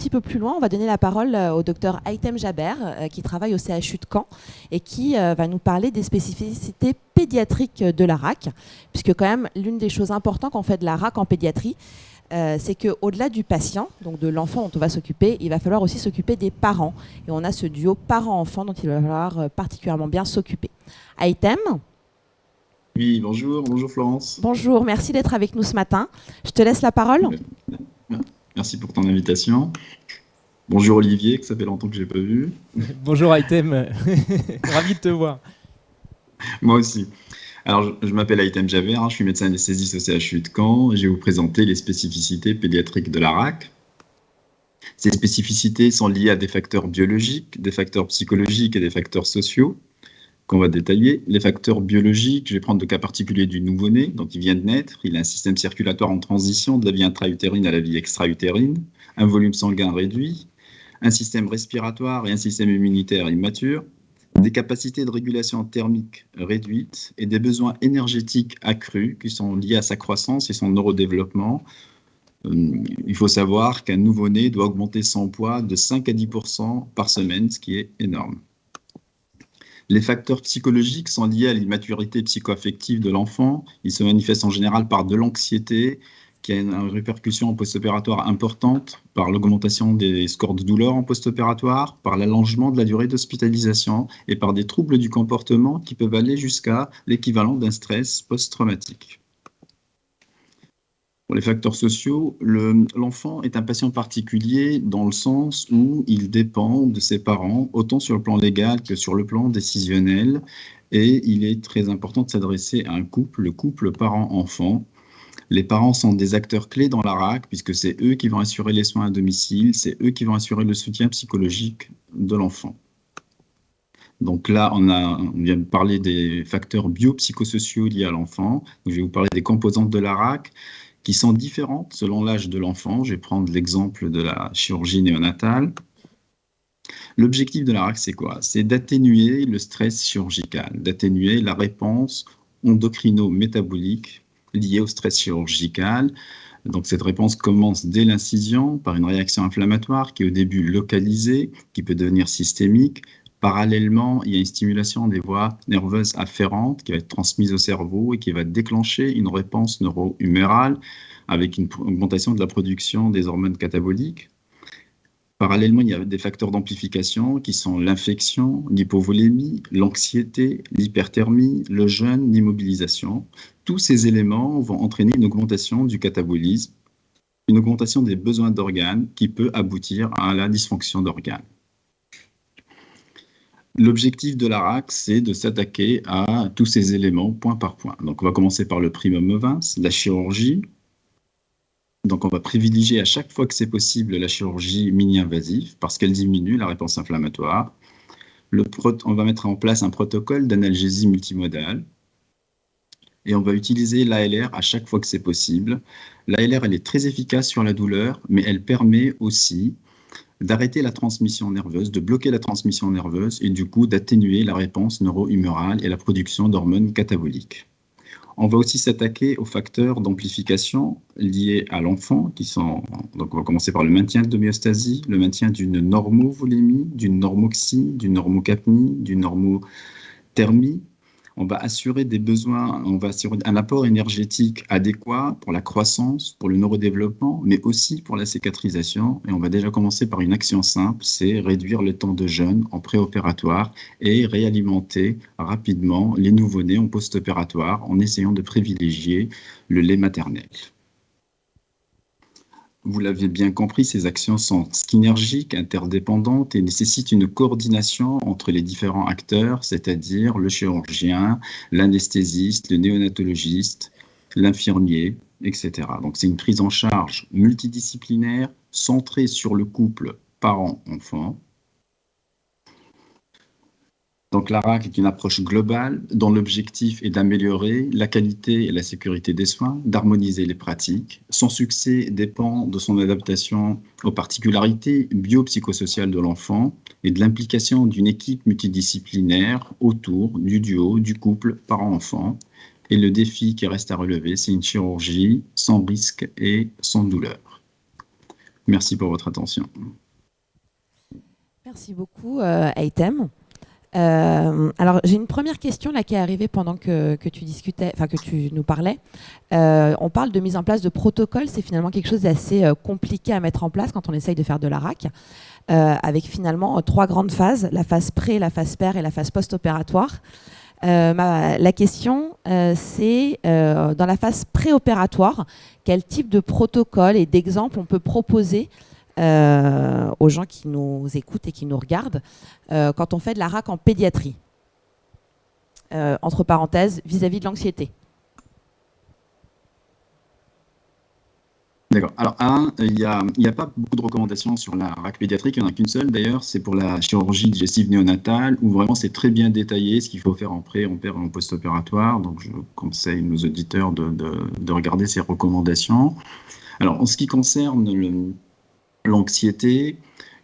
petit peu plus loin, on va donner la parole au docteur Haitham Jaber, qui travaille au CHU de Caen et qui va nous parler des spécificités pédiatriques de la RAC, puisque quand même l'une des choses importantes quand on fait de la RAC en pédiatrie, c'est qu'au-delà du patient, donc de l'enfant dont on va s'occuper, il va falloir aussi s'occuper des parents. Et on a ce duo parent-enfant dont il va falloir particulièrement bien s'occuper. Haitham. Oui, bonjour Florence. Bonjour, merci d'être avec nous ce matin. Je te laisse la parole. Merci pour ton invitation. Bonjour Olivier, que ça fait longtemps que je n'ai pas vu. Bonjour Haitham, ravi de te voir. Moi aussi. Alors, je m'appelle Haitham Jaber, je suis médecin anesthésiste au CHU de Caen. Je vais vous présenter les spécificités pédiatriques de la RAC. Ces spécificités sont liées à des facteurs biologiques, des facteurs psychologiques et des facteurs sociaux qu'on va détailler. Les facteurs biologiques, je vais prendre le cas particulier du nouveau-né, donc il vient de naître, il a un système circulatoire en transition de la vie intra-utérine à la vie extra-utérine, un volume sanguin réduit, un système respiratoire et un système immunitaire immature, des capacités de régulation thermique réduites et des besoins énergétiques accrus qui sont liés à sa croissance et son neurodéveloppement. Il faut savoir qu'un nouveau-né doit augmenter son poids de 5 à 10% par semaine, ce qui est énorme. Les facteurs psychologiques sont liés à l'immaturité psycho-affective de l'enfant. Ils se manifestent en général par de l'anxiété, qui a une répercussion post-opératoire importante, par l'augmentation des scores de douleur en post-opératoire, par l'allongement de la durée d'hospitalisation et par des troubles du comportement qui peuvent aller jusqu'à l'équivalent d'un stress post-traumatique. Pour les facteurs sociaux, l'enfant est un patient particulier dans le sens où il dépend de ses parents, autant sur le plan légal que sur le plan décisionnel. Et il est très important de s'adresser à un couple, le couple parent-enfant. Les parents sont des acteurs clés dans la RAC, puisque c'est eux qui vont assurer les soins à domicile, c'est eux qui vont assurer le soutien psychologique de l'enfant. Donc là, on vient de parler des facteurs biopsychosociaux liés à l'enfant. Je vais vous parler des composantes de la RAC, qui sont différentes selon l'âge de l'enfant. Je vais prendre l'exemple de la chirurgie néonatale. L'objectif de la RAC, c'est quoi? C'est d'atténuer le stress chirurgical, d'atténuer la réponse endocrino-métabolique liée au stress chirurgical. Donc cette réponse commence dès l'incision par une réaction inflammatoire qui est au début localisée, qui peut devenir systémique. Parallèlement, il y a une stimulation des voies nerveuses afférentes qui va être transmise au cerveau et qui va déclencher une réponse neuro-humérale avec une augmentation de la production des hormones cataboliques. Parallèlement, il y a des facteurs d'amplification qui sont l'infection, l'hypovolémie, l'anxiété, l'hyperthermie, le jeûne, l'immobilisation. Tous ces éléments vont entraîner une augmentation du catabolisme, une augmentation des besoins d'organes qui peut aboutir à la dysfonction d'organes. L'objectif de la RAC, c'est de s'attaquer à tous ces éléments point par point. Donc, on va commencer par le primum movens, la chirurgie. Donc, on va privilégier à chaque fois que c'est possible la chirurgie mini-invasive parce qu'elle diminue la réponse inflammatoire. On va mettre en place un protocole d'analgésie multimodale et on va utiliser l'ALR à chaque fois que c'est possible. L'ALR, elle est très efficace sur la douleur, mais elle permet aussi d'arrêter la transmission nerveuse, de bloquer la transmission nerveuse et du coup d'atténuer la réponse neuro-humérale et la production d'hormones cataboliques. On va aussi s'attaquer aux facteurs d'amplification liés à l'enfant, donc on va commencer par le maintien de l'homéostasie, le maintien d'une normovolémie, d'une normoxie, d'une normocapnie, d'une normothermie. On va assurer des besoins, on va assurer un apport énergétique adéquat pour la croissance, pour le neurodéveloppement, mais aussi pour la cicatrisation. Et on va déjà commencer par une action simple, c'est réduire le temps de jeûne en préopératoire et réalimenter rapidement les nouveau-nés en post-opératoire en essayant de privilégier le lait maternel. Vous l'avez bien compris, ces actions sont synergiques, interdépendantes et nécessitent une coordination entre les différents acteurs, c'est-à-dire le chirurgien, l'anesthésiste, le néonatologiste, l'infirmier, etc. Donc c'est une prise en charge multidisciplinaire, centrée sur le couple parent-enfant. Donc la RAC est une approche globale dont l'objectif est d'améliorer la qualité et la sécurité des soins, d'harmoniser les pratiques. Son succès dépend de son adaptation aux particularités biopsychosociales de l'enfant et de l'implication d'une équipe multidisciplinaire autour du duo, du couple parent-enfant. Et le défi qui reste à relever, c'est une chirurgie sans risque et sans douleur. Merci pour votre attention. Merci beaucoup, Aitem. Alors, j'ai une première question là qui est arrivée pendant que tu discutais, enfin que tu nous parlais. On parle de mise en place de protocoles. C'est finalement quelque chose d'assez compliqué à mettre en place quand on essaye de faire de la RAC, avec finalement 3 grandes phases, la phase pré, la phase per et la phase post-opératoire. La question, c'est dans la phase préopératoire, quel type de protocole et d'exemple on peut proposer aux gens qui nous écoutent et qui nous regardent quand on fait de la RAC en pédiatrie, entre parenthèses, vis-à-vis de l'anxiété. D'accord. Alors, il n'y a pas beaucoup de recommandations sur la RAC pédiatrique, il n'y en a qu'une seule d'ailleurs, c'est pour la chirurgie digestive néonatale, où vraiment c'est très bien détaillé ce qu'il faut faire en pré, en per et en post-opératoire. Donc, je conseille nos auditeurs de regarder ces recommandations. Alors, en ce qui concerne l'anxiété,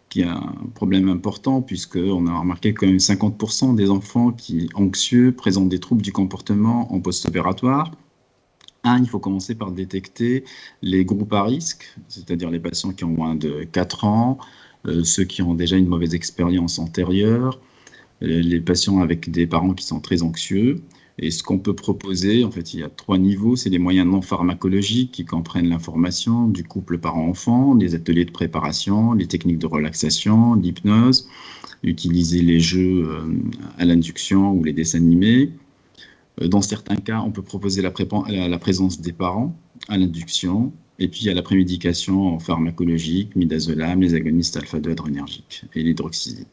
qui est un problème important, puisqu'on a remarqué que quand même 50% des enfants qui anxieux présentent des troubles du comportement en post-opératoire. Il faut commencer par détecter les groupes à risque, c'est-à-dire les patients qui ont moins de 4 ans, ceux qui ont déjà une mauvaise expérience antérieure, les patients avec des parents qui sont très anxieux. Et ce qu'on peut proposer, en fait, il y a 3 niveaux. C'est les moyens non pharmacologiques qui comprennent l'information du couple parent-enfant, les ateliers de préparation, les techniques de relaxation, l'hypnose, utiliser les jeux à l'induction ou les dessins animés. Dans certains cas, on peut proposer la présence des parents à l'induction, et puis à la prémédication pharmacologique, midazolam, les agonistes alpha-2 adrénergiques et l'hydroxyzine.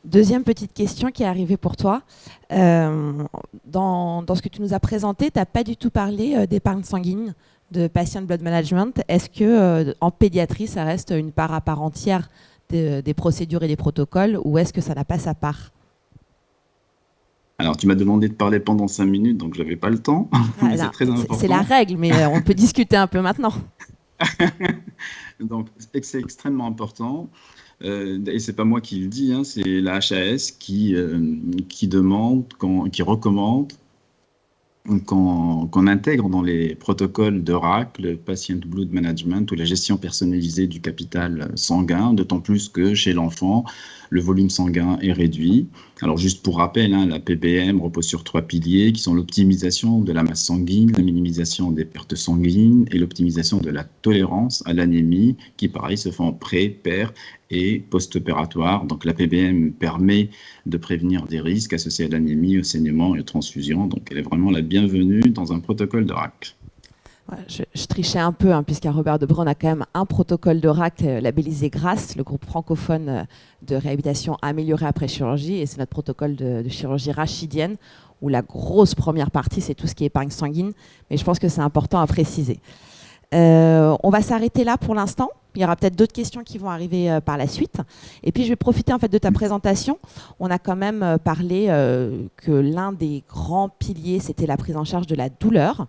Deuxième petite question qui est arrivée pour toi. Dans ce que tu nous as présenté, tu n'as pas du tout parlé d'épargne sanguine, de patient blood management. Est-ce que en pédiatrie, ça reste une part à part entière des procédures et des protocoles, ou est-ce que ça n'a pas sa part ? Alors, tu m'as demandé de parler pendant 5 minutes, donc je n'avais pas le temps. Mais c'est très important. C'est la règle, mais on peut discuter un peu maintenant. Donc, c'est extrêmement important. Et c'est pas moi qui le dis, c'est la HAS qui recommande qu'on intègre dans les protocoles de RAC le patient blood management ou la gestion personnalisée du capital sanguin, d'autant plus que chez l'enfant, le volume sanguin est réduit. Alors juste pour rappel, la PBM repose sur 3 piliers qui sont l'optimisation de la masse sanguine, la minimisation des pertes sanguines et l'optimisation de la tolérance à l'anémie qui, pareil, se fait en pré, per et post-opératoire. Donc la PBM permet de prévenir des risques associés à l'anémie, au saignement et aux transfusions. Donc elle est vraiment la bienvenue dans un protocole de RAC. Ouais, je trichais un peu, puisqu'à Robert de Braun a quand même un protocole de RAC labellisé GRACE, le groupe francophone de réhabilitation améliorée après chirurgie, et c'est notre protocole de chirurgie rachidienne, où la grosse première partie, c'est tout ce qui est épargne sanguine, mais je pense que c'est important à préciser. On va s'arrêter là pour l'instant. Il y aura peut-être d'autres questions qui vont arriver par la suite. Et puis, je vais profiter en fait de ta présentation. On a quand même parlé que l'un des grands piliers, c'était la prise en charge de la douleur.